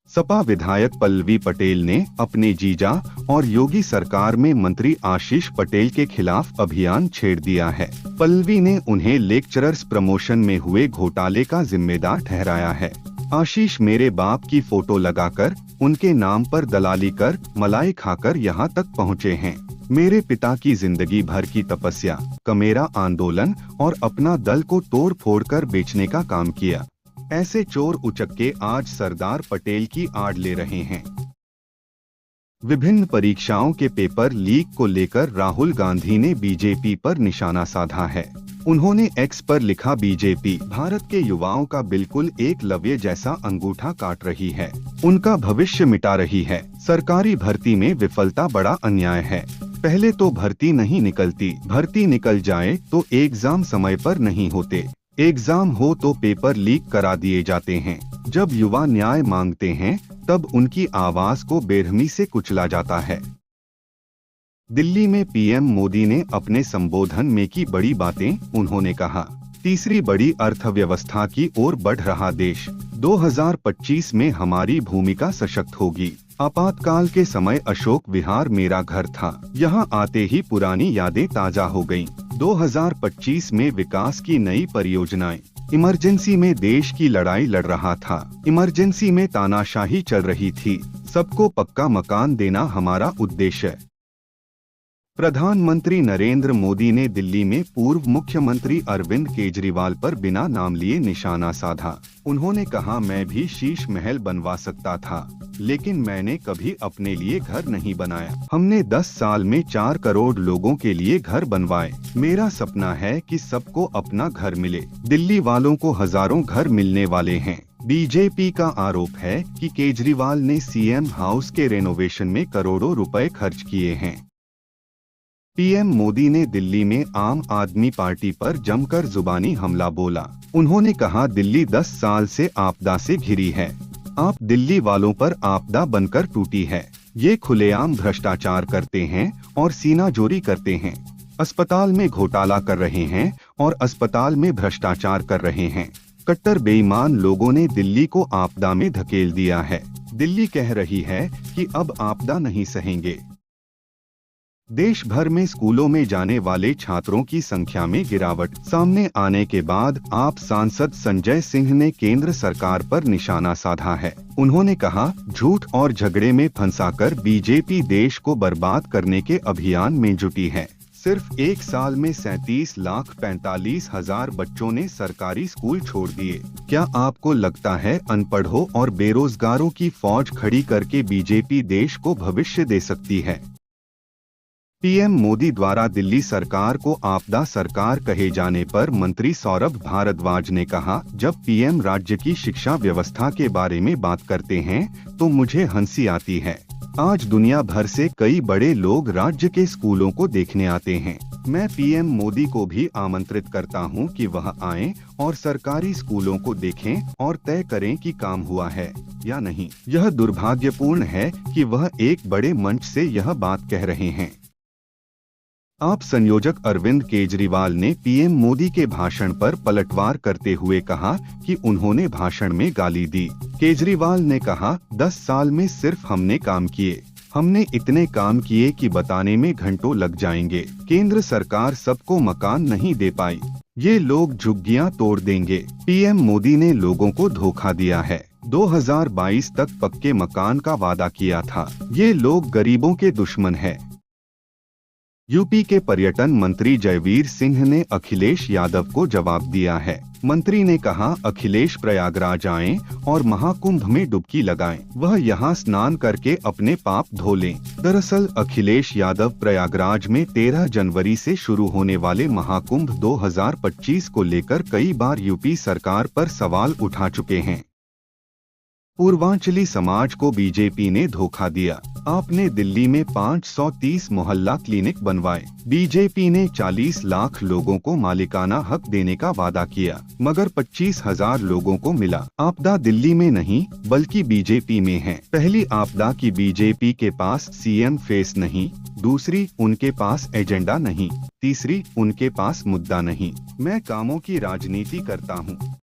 सपा विधायक पल्लवी पटेल ने अपने जीजा और योगी सरकार में मंत्री आशीष पटेल के खिलाफ अभियान छेड़ दिया है। पल्लवी ने उन्हें लेक्चरर्स प्रमोशन में हुए घोटाले का जिम्मेदार ठहराया है। आशीष मेरे बाप की फोटो लगाकर उनके नाम पर दलाली कर मलाई खाकर यहाँ तक पहुँचे हैं। मेरे पिता की जिंदगी भर की तपस्या, कमेरा आंदोलन और अपना दल को तोड़ फोड़ कर बेचने का काम किया। ऐसे चोर उचक्के आज सरदार पटेल की आड़ ले रहे हैं। विभिन्न परीक्षाओं के पेपर लीक को लेकर राहुल गांधी ने बीजेपी पर निशाना साधा है। उन्होंने एक्स पर लिखा, बीजेपी भारत के युवाओं का बिल्कुल एकलव्य जैसा अंगूठा काट रही है, उनका भविष्य मिटा रही है। सरकारी भर्ती में विफलता बड़ा अन्याय है। पहले तो भर्ती नहीं निकलती, भर्ती निकल जाए तो एग्जाम समय पर नहीं होते, एग्जाम हो तो पेपर लीक करा दिए जाते हैं। जब युवा न्याय मांगते हैं तब उनकी आवाज को बेरहमी से कुचला जाता है। दिल्ली में पीएम मोदी ने अपने संबोधन में की बड़ी बातें। उन्होंने कहा, तीसरी बड़ी अर्थव्यवस्था की ओर बढ़ रहा देश, 2025 में हमारी भूमिका सशक्त होगी। आपातकाल के समय अशोक विहार मेरा घर था, यहाँ आते ही पुरानी यादें ताजा हो गईं। 2025 में विकास की नई परियोजनाएं। इमरजेंसी में देश की लड़ाई लड़ रहा था, इमरजेंसी में तानाशाही चल रही थी, सबको पक्का मकान देना हमारा उद्देश्य। प्रधानमंत्री नरेंद्र मोदी ने दिल्ली में पूर्व मुख्यमंत्री अरविंद केजरीवाल पर बिना नाम लिए निशाना साधा। उन्होंने कहा, मैं भी शीश महल बनवा सकता था, लेकिन मैंने कभी अपने लिए घर नहीं बनाया। हमने 10 साल में 4 करोड़ लोगों के लिए घर बनवाए। मेरा सपना है कि सबको अपना घर मिले। दिल्ली वालों को हजारों घर मिलने वाले हैं। बीजेपी का आरोप है कि केजरीवाल ने सीएम हाउस के रेनोवेशन में करोड़ों रुपए खर्च किए हैं। पीएम मोदी ने दिल्ली में आम आदमी पार्टी पर जमकर जुबानी हमला बोला। उन्होंने कहा, दिल्ली 10 साल से आपदा से घिरी है, आप दिल्ली वालों पर आपदा बनकर टूटी है। ये खुलेआम भ्रष्टाचार करते हैं और सीनाजोरी करते हैं, अस्पताल में घोटाला कर रहे हैं और अस्पताल में भ्रष्टाचार कर रहे हैं। कट्टर बेईमान लोगों ने दिल्ली को आपदा में धकेल दिया है। दिल्ली कह रही है कि अब आपदा नहीं सहेंगे। देश भर में स्कूलों में जाने वाले छात्रों की संख्या में गिरावट सामने आने के बाद आप सांसद संजय सिंह ने केंद्र सरकार पर निशाना साधा है। उन्होंने कहा, झूठ और झगड़े में फंसाकर बीजेपी देश को बर्बाद करने के अभियान में जुटी है। सिर्फ एक साल में 37,45,000 बच्चों ने सरकारी स्कूल छोड़ दिए। क्या आपको लगता है अनपढ़ों और बेरोजगारों की फौज खड़ी करके बीजेपी देश को भविष्य दे सकती है? पीएम मोदी द्वारा दिल्ली सरकार को आपदा सरकार कहे जाने पर मंत्री सौरभ भारद्वाज ने कहा, जब पीएम राज्य की शिक्षा व्यवस्था के बारे में बात करते हैं तो मुझे हंसी आती है। आज दुनिया भर से कई बड़े लोग राज्य के स्कूलों को देखने आते हैं। मैं पीएम मोदी को भी आमंत्रित करता हूं कि वह आएं और सरकारी स्कूलों को देखें और तय करें कि काम हुआ है या नहीं। यह दुर्भाग्यपूर्ण है कि वह एक बड़े मंच से यह बात कह रहे हैं। आप संयोजक अरविंद केजरीवाल ने पीएम मोदी के भाषण पर पलटवार करते हुए कहा कि उन्होंने भाषण में गाली दी। केजरीवाल ने कहा, 10 साल में सिर्फ हमने काम किए, हमने इतने काम किए कि बताने में घंटों लग जाएंगे। केंद्र सरकार सबको मकान नहीं दे पाई, ये लोग झुग्गियां तोड़ देंगे। पीएम मोदी ने लोगों को धोखा दिया है। 2022 तक पक्के मकान का वादा किया था। ये लोग गरीबों के दुश्मन है। यूपी के पर्यटन मंत्री जयवीर सिंह ने अखिलेश यादव को जवाब दिया है। मंत्री ने कहा, अखिलेश प्रयागराज आएं और महाकुंभ में डुबकी लगाएं। वह यहां स्नान करके अपने पाप धो लें। दरअसल अखिलेश यादव प्रयागराज में 13 जनवरी से शुरू होने वाले महाकुंभ 2025 को लेकर कई बार यूपी सरकार पर सवाल उठा चुके हैं। पूर्वांचली समाज को बीजेपी ने धोखा दिया। आपने दिल्ली में 530 मोहल्ला क्लिनिक बनवाए। बीजेपी ने 40 लाख लोगों को मालिकाना हक देने का वादा किया, मगर 25,000 लोगों को मिला। आपदा दिल्ली में नहीं बल्कि बीजेपी में है। पहली आपदा की बीजेपी के पास सीएम फेस नहीं, दूसरी उनके पास एजेंडा नहीं, तीसरी उनके पास मुद्दा नहीं। मैं कामों की राजनीति करता हूँ।